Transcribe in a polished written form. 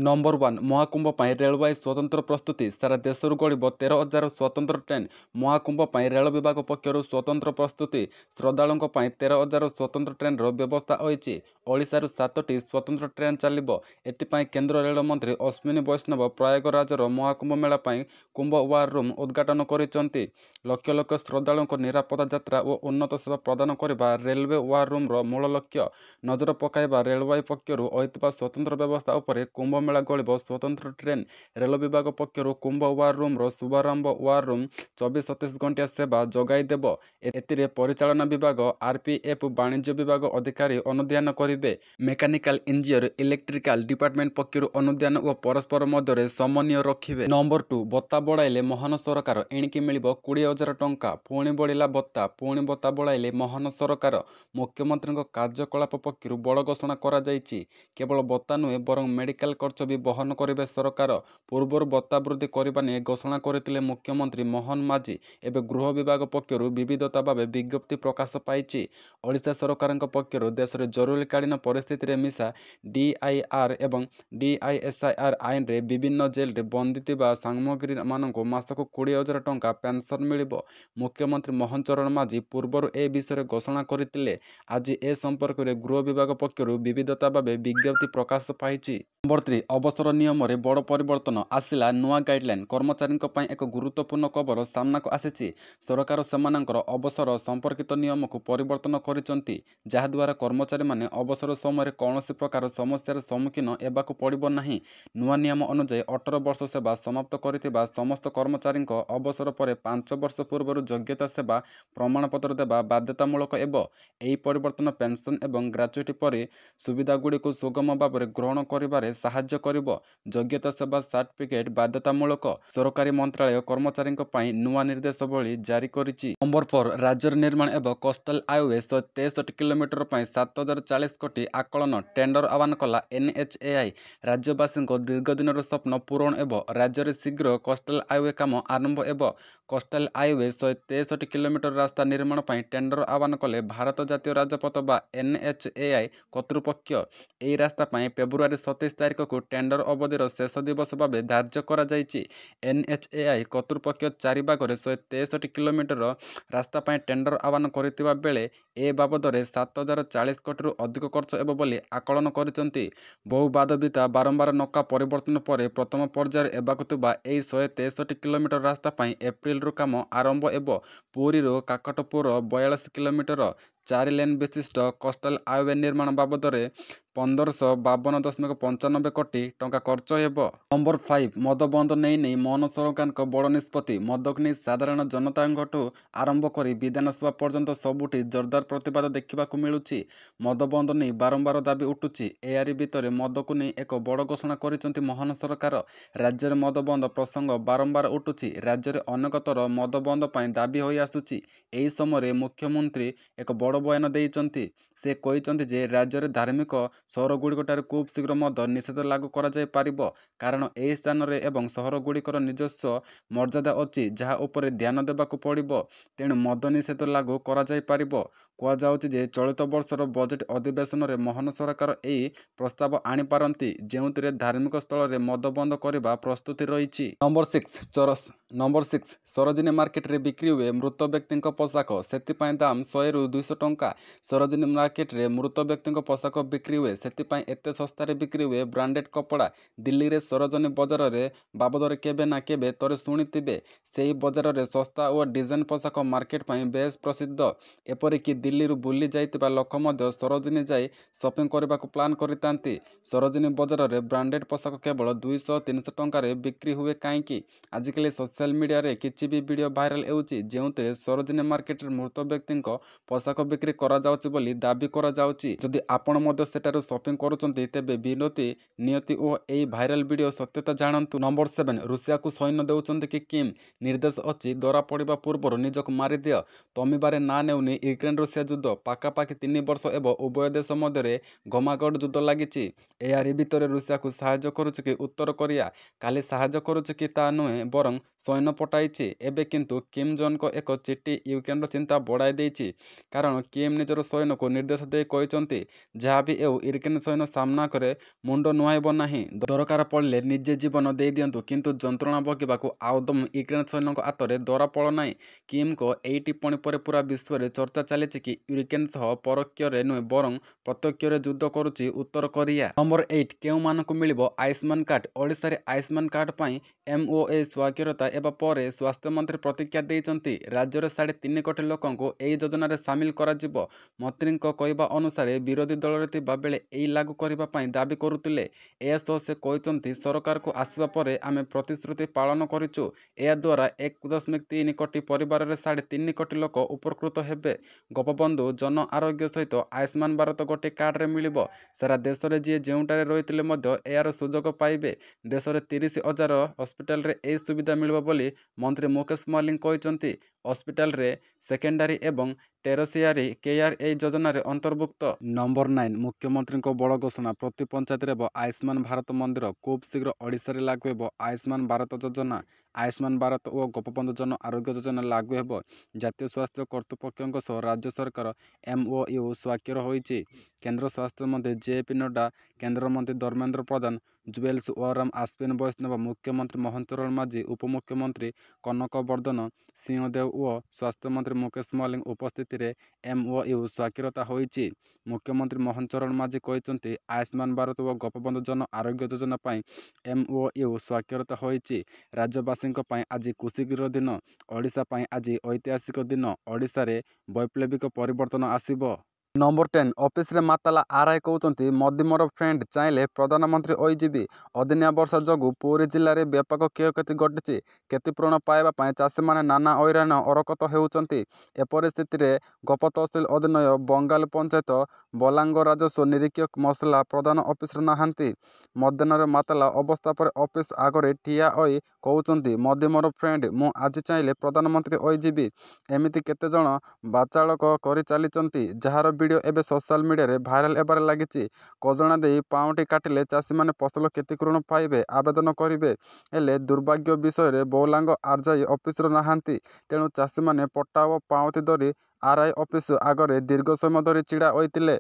Number 1 Mahakumbh ପାଇଁ ରେଳବାଇ ସ୍ୱତନ୍ତ୍ର ପ୍ରସ୍ତୁତି ସାରା ଦେଶରୁ ଗଡ଼ିବ 13,000 ସ୍ୱତନ୍ତ୍ର ଟ୍ରେନ୍ महाकुंभ ପାଇଁ ରେଳ ବିଭାଗ ପକ୍ଷରୁ ସ୍ୱତନ୍ତ୍ର ପ୍ରସ୍ତୁତି ଶ୍ରଦ୍ଧାଳୁଙ୍କ ପାଇଁ 13,000 ସ୍ୱତନ୍ତ୍ର ଟ୍ରେନ୍ର ବ୍ୟବସ୍ଥା ହୋଇଛି। ଓଡ଼ିଶାରୁ 7ଟି ସ୍ୱତନ୍ତ୍ର ଟ୍ରେନ୍ ଚାଲିବ। ଏଥିପାଇଁ କେନ୍ଦ୍ର ରେଳମନ୍ତ୍ରୀ ଅଶ୍ୱିନୀ ବୈଷ୍ଣବ ପ୍ରୟାଗରାଜର ମହାକୁମ୍ଭ ମେଳା ପାଇଁ କୁମ୍ଭ ୱାର୍ ରୁମ୍ ଉଦ୍ଘାଟନ କରିଛନ୍ତି। ଲକ୍ଷ ଲକ୍ଷ ଶ୍ରଦ୍ଧାଳୁଙ୍କ ନିରାପଦ ଯାତ୍ରା ଓ ଉନ୍ନତ ସେବା ପ୍ରଦାନ କରିବା ରେଲୱେ ୱାର୍ ରୁମ୍ର ମୂଳ ଲକ୍ଷ୍ୟ। ନଜର ପକାଇବା ରେଳବାଇ ପକ୍ଷରୁ ହୋଇଥିବା ସ୍ୱତନ୍ତ୍ର ବ୍ୟବସ୍ଥା ଉପରେ କୁମ୍ଭ ମେଳା ଗଳିବ ସ୍ୱତନ୍ତ୍ର ଟ୍ରେନ୍ ରେଳ ବିଭାଗ ପକ୍ଷରୁ କୁମ୍ଭ ୱାର୍ ରୁମ୍ର ଶୁଭାରମ୍ଭ ୱାର୍ ରୁମ୍ 24-27 ଘଣ୍ଟିଆ ସେବା ଯୋଗାଇ ଦେବ। ଏଥିରେ ପରିଚାଳନା ବିଭାଗ, ଆର୍ପିଏଫ୍, ବାଣିଜ୍ୟ ବିଭାଗ ଅଧିକାରୀ ଅନୁଧ୍ୟାନ କରିବେ। ମେକାନିକାଲ ଇଞ୍ଜିନିୟର, ଇଲେକ୍ଟ୍ରିକାଲ ଡିପାର୍ଟମେଣ୍ଟ ପକ୍ଷରୁ ଅନୁଧ୍ୟାନ ଓ ପରସ୍ପର ମଧ୍ୟରେ ସମନ୍ୱୟ ରଖିବେ। ନମ୍ବର 2 ଭତ୍ତା ବଢ଼ାଇଲେ ମହାନ ସରକାର, ଏଣିକି ମିଳିବ 20,000 ଟଙ୍କା। ପୁଣି ବଢ଼ିଲା ଭତ୍ତା, ପୁଣି ଭତ୍ତା ବଢ଼ାଇଲେ ମହାନ ସରକାର। ମୁଖ୍ୟମନ୍ତ୍ରୀଙ୍କ କାର୍ଯ୍ୟକଳାପ ପକ୍ଷରୁ ବଡ଼ ଘୋଷଣା କରାଯାଇଛି। କେବଳ ଭତ୍ତା ନୁହେଁ ବରଂ ମେଡିକାଲ ଖର୍ଚ୍ଚ ବି ବହନ କରିବେ ସରକାର। ପୂର୍ବରୁ ଭତ୍ତା ବୃଦ୍ଧି କରିବା ନେଇ ଘୋଷଣା କରିଥିଲେ ମୁଖ୍ୟମନ୍ତ୍ରୀ ମୋହନ ମାଝୀ। ଏବେ ଗୃହ ବିଭାଗ ପକ୍ଷରୁ ବିବିଧତା ଭାବେ ବିଜ୍ଞପ୍ତି ପ୍ରକାଶ ପାଇଛି। ଓଡ଼ିଶା ସରକାରଙ୍କ ପକ୍ଷରୁ ଦେଶରେ ଜରୁରୀକାଳୀନ ପରିସ୍ଥିତିରେ ମିଶା ଡିଆଇଆର୍ ଏବଂ ଡିଆଇଏସ୍ଆଇଆର୍ ଆଇନରେ ବିଭିନ୍ନ ଜେଲରେ ବନ୍ଦୀ ଥିବା ସାମଗ୍ରୀମାନଙ୍କୁ ମାସକୁ 20,000 ଟଙ୍କା ପେନ୍ସନ୍ ମିଳିବ। ମୁଖ୍ୟମନ୍ତ୍ରୀ ମୋହନ ଚରଣ ମାଝୀ ପୂର୍ବରୁ ଏ ବିଷୟରେ ଘୋଷଣା କରିଥିଲେ। ଆଜି ଏ ସମ୍ପର୍କରେ ଗୃହ ବିଭାଗ ପକ୍ଷରୁ ବିବିଧତା ଭାବେ ବିଜ୍ଞପ୍ତି ପ୍ରକାଶ ପାଇଛି। ନମ୍ବର 3 ଅବସର ନିୟମରେ ବଡ଼ ପରିବର୍ତ୍ତନ, ଆସିଲା ନୂଆ ଗାଇଡଲାଇନ୍। କର୍ମଚାରୀଙ୍କ ପାଇଁ ଏକ ଗୁରୁତ୍ୱପୂର୍ଣ୍ଣ ଖବର ସାମ୍ନାକୁ ଆସିଛି। ସରକାର ସେମାନଙ୍କର ଅବସର ସମ୍ପର୍କିତ ନିୟମକୁ ପରିବର୍ତ୍ତନ କରିଛନ୍ତି, ଯାହାଦ୍ୱାରା କର୍ମଚାରୀମାନେ ଅବସର ସମୟରେ କୌଣସି ପ୍ରକାର ସମସ୍ୟାର ସମ୍ମୁଖୀନ ହେବାକୁ ପଡ଼ିବ ନାହିଁ। ନୂଆ ନିୟମ ଅନୁଯାୟୀ 18 ବର୍ଷ ସେବା ସମାପ୍ତ କରିଥିବା ସମସ୍ତ କର୍ମଚାରୀଙ୍କ ଅବସର ପରେ 5 ବର୍ଷ ପୂର୍ବରୁ ଯୋଗ୍ୟତା ସେବା ପ୍ରମାଣପତ୍ର ଦେବା ବାଧ୍ୟତାମୂଳକ ହେବ। ଏହି ପରିବର୍ତ୍ତନ ପେନ୍ସନ୍ ଏବଂ ଗ୍ରାଚ୍ୟୁଇଟି ପରି ସୁବିଧାଗୁଡ଼ିକୁ ସୁଗମ ଭାବରେ ଗ୍ରହଣ କରିବାରେ ସାହାଯ୍ୟ କରିବ। ଯୋଗ୍ୟତା ସେବା ସାର୍ଟିଫିକେଟ୍ ବାଧ୍ୟତାମୂଳକ। ସରକାରୀ ମନ୍ତ୍ରଣାଳୟ କର୍ମଚାରୀଙ୍କ ପାଇଁ ନୂଆ ନିର୍ଦ୍ଦେଶାବଳୀ ଜାରି କରିଛି। ନମ୍ବର 4 ରାଜ୍ୟରେ ନିର୍ମାଣ ହେବ କୋଷ୍ଟାଲ ହାଇୱେ 163 କିଲୋମିଟର ପାଇଁ 7,040 କୋଟି ଆକଳନ। ଟେଣ୍ଡର ଆହ୍ୱାନ କଲା ଏନ୍ଏଚ୍ଏଆଇ। ରାଜ୍ୟବାସୀଙ୍କ ଦୀର୍ଘଦିନର ସ୍ୱପ୍ନ ପୂରଣ ହେବ। ରାଜ୍ୟରେ ଶୀଘ୍ର କୋଷ୍ଟାଲ ହାଇୱେ କାମ ଆରମ୍ଭ ହେବ। କୋଷ୍ଟାଲ ହାଇୱେ 163 କିଲୋମିଟର ରାସ୍ତା ନିର୍ମାଣ ପାଇଁ ଟେଣ୍ଡର ଆହ୍ୱାନ କଲେ ଭାରତ ଜାତୀୟ ରାଜପଥ ବା ଏନ୍ଏଚ୍ଏଆଇ କର୍ତ୍ତୃପକ୍ଷ। ଏହି ରାସ୍ତା ପାଇଁ ଫେବୃଆରୀ 27 ତାରିଖକୁ ଟେଣ୍ଡର ଅବଧିର ଶେଷ ଦିବସ ଭାବେ ଧାର୍ଯ୍ୟ କରାଯାଇଛି। ଏନ୍ଏଚ୍ଏଆଇ କର୍ତ୍ତୃପକ୍ଷ 4 ଭାଗରେ 163 କିଲୋମିଟର ରାସ୍ତା ପାଇଁ ଟେଣ୍ଡର ଆହ୍ୱାନ କରିଥିବା ବେଳେ ଏ ବାବଦରେ 7,040 କୋଟିରୁ ଅଧିକ ଖର୍ଚ୍ଚ ହେବ ବୋଲି ଆକଳନ କରିଛନ୍ତି। ବହୁ ବାଦବିତା ବାରମ୍ବାର ନକା ପରିବର୍ତ୍ତନ ପରେ ପ୍ରଥମ ପର୍ଯ୍ୟାୟରେ ହେବାକୁ ଥିବା ଏହି 163 କିଲୋମିଟର ରାସ୍ତା ପାଇଁ ଏପ୍ରିଲରୁ କାମ ଆରମ୍ଭ ହେବ। ପୁରୀରୁ କାକଟପୁର 42 କିଲୋମିଟର 4 ଲେନ୍ ବିଶିଷ୍ଟ କୋଷ୍ଟାଲ ହାଇୱେ ନିର୍ମାଣ ବାବଦରେ 1,552.95 କୋଟି ଟଙ୍କା ଖର୍ଚ୍ଚ ହେବ। ନମ୍ବର 5 ମଦ ବନ୍ଦ ନେଇ ମୋହନ ସରକାରଙ୍କ ବଡ଼ ନିଷ୍ପତ୍ତି। ମଦକୁ ନେଇ ସାଧାରଣ ଜନତାଙ୍କଠୁ ଆରମ୍ଭ କରି ବିଧାନସଭା ପର୍ଯ୍ୟନ୍ତ ସବୁଠି ଜୋରଦାର ପ୍ରତିବାଦ ଦେଖିବାକୁ ମିଳୁଛି। ମଦ ବନ୍ଦ ନେଇ ବାରମ୍ବାର ଦାବି ଉଠୁଛି। ଏହାରି ଭିତରେ ମଦକୁ ନେଇ ଏକ ବଡ଼ ଘୋଷଣା କରିଛନ୍ତି ମୋହନ ସରକାର। ରାଜ୍ୟରେ ମଦ ବନ୍ଦ ପ୍ରସଙ୍ଗ ବାରମ୍ବାର ଉଠୁଛି। ରାଜ୍ୟରେ ଅନେକ ଥର ମଦ ବନ୍ଦ ପାଇଁ ଦାବି ହୋଇ ଆସୁଛି। ଏହି ସମୟରେ ମୁଖ୍ୟମନ୍ତ୍ରୀ ଏକ ବଡ଼ ବୟାନ ଦେଇଛନ୍ତି। ସେ କହିଛନ୍ତି ଯେ ରାଜ୍ୟରେ ଧାର୍ମିକ ସହରଗୁଡ଼ିକଠାରେ ଖୁବ୍ ଶୀଘ୍ର ମଦ ନିଷେଧ ଲାଗୁ କରାଯାଇ ପାରିବ, କାରଣ ଏହି ସ୍ଥାନରେ ଏବଂ ସହରଗୁଡ଼ିକର ନିଜସ୍ୱ ମର୍ଯ୍ୟାଦା ଅଛି ଯାହା ଉପରେ ଧ୍ୟାନ ଦେବାକୁ ପଡ଼ିବ। ତେଣୁ ମଦ ନିଷେଧ ଲାଗୁ କରାଯାଇ ପାରିବ। କୁହାଯାଉଛି ଯେ ଚଳିତ ବର୍ଷର ବଜେଟ୍ ଅଧିବେଶନରେ ମୋହନ ସରକାର ଏହି ପ୍ରସ୍ତାବ ଆଣିପାରନ୍ତି, ଯେଉଁଥିରେ ଧାର୍ମିକ ସ୍ଥଳରେ ମଦ ବନ୍ଦ କରିବା ପ୍ରସ୍ତୁତି ରହିଛି। ନମ୍ବର 6 ସରୋଜିନୀ ମାର୍କେଟରେ ବିକ୍ରି ହୁଏ ମୃତ ବ୍ୟକ୍ତିଙ୍କ ପୋଷାକ, ସେଥିପାଇଁ ଦାମ 100ରୁ 200 ଟଙ୍କା। ସରୋଜିନୀ ମାର୍କେଟରେ ମୃତ ବ୍ୟକ୍ତିଙ୍କ ପୋଷାକ ବିକ୍ରି ହୁଏ, ସେଥିପାଇଁ ଏତେ ଶସ୍ତାରେ ବିକ୍ରି ହୁଏ ବ୍ରାଣ୍ଡେଡ୍ କପଡ଼ା। ଦିଲ୍ଲୀରେ ସରୋଜିନୀ ବଜାରରେ ବାବଦରେ କେବେ ନା କେବେ ଥରେ ଶୁଣିଥିବେ। ସେହି ବଜାରରେ ଶସ୍ତା ଓ ଡିଜାଇନ୍ ପୋଷାକ ମାର୍କେଟ ପାଇଁ ବେଶ୍ ପ୍ରସିଦ୍ଧ। ଏପରିକି ଦିଲ୍ଲୀରୁ ବୁଲି ଯାଇଥିବା ଲୋକ ମଧ୍ୟ ସରୋଜିନୀ ଯାଇ ସପିଂ କରିବାକୁ ପ୍ଲାନ୍ କରିଥାନ୍ତି। ସରୋଜିନୀ ବଜାରରେ ବ୍ରାଣ୍ଡେଡ୍ ପୋଷାକ କେବଳ 200-300 ଟଙ୍କାରେ ବିକ୍ରି ହୁଏ କାହିଁକି? ଆଜିକାଲି ସୋସିଆଲ ମିଡ଼ିଆରେ କିଛି ବି ଭିଡ଼ିଓ ଭାଇରାଲ ହେଉଛି, ଯେଉଁଥିରେ ସରୋଜିନୀ ମାର୍କେଟରେ ମୃତ ବ୍ୟକ୍ତିଙ୍କ ପୋଷାକ ବିକ୍ରି କରାଯାଉଛି ବୋଲି ଦାବି କରାଯାଉଛି। ଯଦି ଆପଣ ମଧ୍ୟ ସେଠାରୁ ସପିଂ କରୁଛନ୍ତି, ତେବେ ବିରତି ନିଅନ୍ତୁ ଓ ଏହି ଭାଇରାଲ ଭିଡ଼ିଓ ସତ୍ୟତା ଜାଣନ୍ତୁ। ନମ୍ବର 7 ରୁଷିଆକୁ ସୈନ୍ୟ ଦେଉଛନ୍ତି କି କିମ୍? ନିର୍ଦ୍ଦେଶ ଅଛି ଧରା ପଡ଼ିବା ପୂର୍ବରୁ ନିଜକୁ ମାରିଦିଅ। ଥମିବାରେ ନାଁ ନେଉନି ୟୁକ୍ରେନ ରୁଷିଆ ଯୁଦ୍ଧ। ପାଖାପାଖି 3 ବର୍ଷ ହେବ ଉଭୟ ଦେଶ ମଧ୍ୟରେ ଘମାଘୋଟ ଯୁଦ୍ଧ ଲାଗିଛି। ଏହାରି ଭିତରେ ରୁଷିଆକୁ ସାହାଯ୍ୟ କରୁଛି କି ଉତ୍ତର କୋରିଆ? ଖାଲି ସାହାଯ୍ୟ କରୁଛି କି ତା ନୁହେଁ, ବରଂ ସୈନ୍ୟ ପଠାଇଛି। ଏବେ କିନ୍ତୁ କିମ୍ ଜୋନ୍ଙ୍କ ଏକ ଚିଠି ୟୁକ୍ରେନର ଚିନ୍ତା ବଢ଼ାଇ ଦେଇଛି, କାରଣ କିମ୍ ନିଜର ସୈନ୍ୟକୁ ନିର୍ଦ୍ଦେଶ ନିର୍ଦ୍ଦେଶ ଦେଇ କହିଛନ୍ତି, ଯାହା ବି ଏଉ ୟୁକ୍ରେନ୍ ସୈନ୍ୟ ସାମ୍ନା କରେ ମୁଣ୍ଡ ନୁଆଁଇବ ନାହିଁ। ଦରକାର ପଡ଼ିଲେ ନିଜେ ଜୀବନ ଦେଇଦିଅନ୍ତୁ, କିନ୍ତୁ ଯନ୍ତ୍ରଣା ଭୋଗିବାକୁ ଆଦୌ ୟୁକ୍ରେନ୍ ସୈନ୍ୟଙ୍କ ହାତରେ ଧରାପଡ଼ ନାହିଁ। କିମ୍ଙ୍କ ଏହି ଟିପ୍ପଣୀ ପରେ ପୁରା ବିଶ୍ୱରେ ଚର୍ଚ୍ଚା ଚାଲିଛି କି ୟୁକ୍ରେନ୍ ସହ ପରୋକ୍ଷରେ ନୁହେଁ ବରଂ ପ୍ରତ୍ୟକ୍ଷରେ ଯୁଦ୍ଧ କରୁଛି ଉତ୍ତର କୋରିଆ। ନମ୍ବର 8 କେଉଁମାନଙ୍କୁ ମିଳିବ ଆୟୁଷ୍ମାନ କାର୍ଡ? ଓଡ଼ିଶାରେ ଆୟୁଷ୍ମାନ କାର୍ଡ ପାଇଁ MOA ସ୍ୱାକ୍ଷରତା ହେବା ପରେ ସ୍ୱାସ୍ଥ୍ୟମନ୍ତ୍ରୀ ପ୍ରତିକ୍ରିୟା ଦେଇଛନ୍ତି। ରାଜ୍ୟର 3.5 କୋଟି ଲୋକଙ୍କୁ ଏହି ଯୋଜନାରେ ସାମିଲ କରାଯିବ। ମନ୍ତ୍ରୀଙ୍କ କହିବା ଅନୁସାରେ ବିରୋଧୀ ଦଳରେ ଥିବା ବେଳେ ଏହି ଲାଗୁ କରିବା ପାଇଁ ଦାବି କରୁଥିଲେ। ଏହାସହ ସେ କହିଛନ୍ତି, ସରକାରକୁ ଆସିବା ପରେ ଆମେ ପ୍ରତିଶ୍ରୁତି ପାଳନ କରିଛୁ। ଏହାଦ୍ୱାରା 1.3 କୋଟି ପରିବାରରେ 3.5 କୋଟି ଲୋକ ଉପକୃତ ହେବେ। ଗୋପବନ୍ଧୁ ଜନ ଆରୋଗ୍ୟ ସହିତ ଆୟୁଷ୍ମାନ ଭାରତ ଗୋଟିଏ କାର୍ଡରେ ମିଳିବ। ସାରା ଦେଶରେ ଯିଏ ଯେଉଁଠାରେ ରହିଥିଲେ ମଧ୍ୟ ଏହାର ସୁଯୋଗ ପାଇବେ। ଦେଶର 30,000 ହସ୍ପିଟାଲରେ ଏହି ସୁବିଧା ମିଳିବ ବୋଲି ମନ୍ତ୍ରୀ ମୁକେଶ ମଲ୍ଲିକ କହିଛନ୍ତି। ହସ୍ପିଟାଲରେ ସେକେଣ୍ଡାରୀ ଏବଂ ଟେରସିଆରୀ କେୟାର ଏହି ଯୋଜନାରେ ଅନ୍ତର୍ଭୁକ୍ତ। ନମ୍ବର 9 ମୁଖ୍ୟମନ୍ତ୍ରୀଙ୍କ ବଡ଼ ଘୋଷଣା, ପ୍ରତି ପଞ୍ଚାୟତରେ ହେବ ଆୟୁଷ୍ମାନ ଭାରତ ମନ୍ଦିର। ଖୁବ୍ ଶୀଘ୍ର ଓଡ଼ିଶାରେ ଲାଗୁ ହେବ ଆୟୁଷ୍ମାନ ଭାରତ ଯୋଜନା। ଆୟୁଷ୍ମାନ ଭାରତ ଓ ଗୋପବନ୍ଧୁ ଜନ ଆରୋଗ୍ୟ ଯୋଜନା ଲାଗୁ ହେବ। ଜାତୀୟ ସ୍ୱାସ୍ଥ୍ୟ କର୍ତ୍ତୃପକ୍ଷଙ୍କ ସହ ରାଜ୍ୟ ସରକାର MOU ସ୍ୱାକ୍ଷର ହୋଇଛି। କେନ୍ଦ୍ର ସ୍ୱାସ୍ଥ୍ୟମନ୍ତ୍ରୀ JP ନଡ୍ଡା, କେନ୍ଦ୍ରମନ୍ତ୍ରୀ ଧର୍ମେନ୍ଦ୍ର ପ୍ରଧାନ, ଜୁଏଲ୍ସ ଓରାମ, ଅଶ୍ୱିନୀ ବୈଷ୍ଣବ, ମୁଖ୍ୟମନ୍ତ୍ରୀ ମୋହନ ଚରଣ ମାଝୀ, ଉପମୁଖ୍ୟମନ୍ତ୍ରୀ କନକ ବର୍ଦ୍ଧନ ସିଂହଦେଓ ଓ ସ୍ୱାସ୍ଥ୍ୟମନ୍ତ୍ରୀ ମୁକେଶ ମଲ୍ଲିକ ଉପସ୍ଥିତିରେ MOU ସ୍ୱାକ୍ଷରତା ହୋଇଛି। ମୁଖ୍ୟମନ୍ତ୍ରୀ ମୋହନ ଚରଣ ମାଝୀ କହିଛନ୍ତି, ଆୟୁଷ୍ମାନ ଭାରତ ଓ ଗୋପବନ୍ଧୁ ଜନ ଆରୋଗ୍ୟ ଯୋଜନା ପାଇଁ MOU ସ୍ୱାକ୍ଷରତା ହୋଇଛି। ରାଜ୍ୟବାସୀଙ୍କ ପାଇଁ ଆଜି ଖୁସିର ଦିନ। ଓଡ଼ିଶା ପାଇଁ ଆଜି ଐତିହାସିକ ଦିନ। ଓଡ଼ିଶାରେ ବୈପ୍ଳବିକ ପରିବର୍ତ୍ତନ ଆସିବ। ନମ୍ବର 10 ଅଫିସରେ ମାତାଲା ଆର୍ଆଇ କହୁଛନ୍ତି, ମୋଦି ମୋର ଫ୍ରେଣ୍ଡ, ଚାହିଁଲେ ପ୍ରଧାନମନ୍ତ୍ରୀ ହୋଇଯିବି। ଅଦିନିଆ ବର୍ଷା ଯୋଗୁଁ ପୁରୀ ଜିଲ୍ଲାରେ ବ୍ୟାପକ କ୍ଷୟକ୍ଷତି ଘଟିଛି। କ୍ଷତିପୂରଣ ପାଇବା ପାଇଁ ଚାଷୀମାନେ ନାନା ହଇରାଣ ହରକତ ହେଉଛନ୍ତି। ଏପରିସ୍ଥିତିରେ ଗୋପ ତହସିଲ ଅଧୀନ ବଙ୍ଗାଲ ପଞ୍ଚାୟତ ବଲାଙ୍ଗ ରାଜସ୍ୱ ନିରୀକ୍ଷକ ମସଲା ପ୍ରଧାନ ଅଫିସରେ ନାହାନ୍ତି। ମଧ୍ୟାହ୍ନରେ ମାତାଲା ଅବସ୍ଥା ପରେ ଅଫିସ ଆଗରେ ଠିଆ ହୋଇ କହୁଛନ୍ତି, ମୋଦି ମୋର ଫ୍ରେଣ୍ଡ, ମୁଁ ଆଜି ଚାହିଁଲେ ପ୍ରଧାନମନ୍ତ୍ରୀ ହୋଇଯିବି। ଏମିତି କେତେଜଣ ବାଚାଳକ କରି ଚାଲିଛନ୍ତି, ଯାହାର ଭିଡ଼ିଓ ଏବେ ସୋଶାଲ ମିଡ଼ିଆରେ ଭାଇରାଲ ହେବାରେ ଲାଗିଛି। ଖଜଣା ଦେଇ ପାଉଁଠି କାଟିଲେ ଚାଷୀମାନେ ଫସଲ କ୍ଷତିପୂରଣ ପାଇବେ ଆବେଦନ କରିବେ। ହେଲେ ଦୁର୍ଭାଗ୍ୟ ବିଷୟରେ ବଲାଙ୍ଗ ଆର୍ଆଇ ଅଫିସରେ ନାହାନ୍ତି। ତେଣୁ ଚାଷୀମାନେ ପଟ୍ଟା ଓ ପାଉଁଠି ଧରି ଆର୍ଆଇ ଅଫିସ ଆଗରେ ଦୀର୍ଘ ସମୟ ଧରି ଛିଡ଼ା ହୋଇଥିଲେ।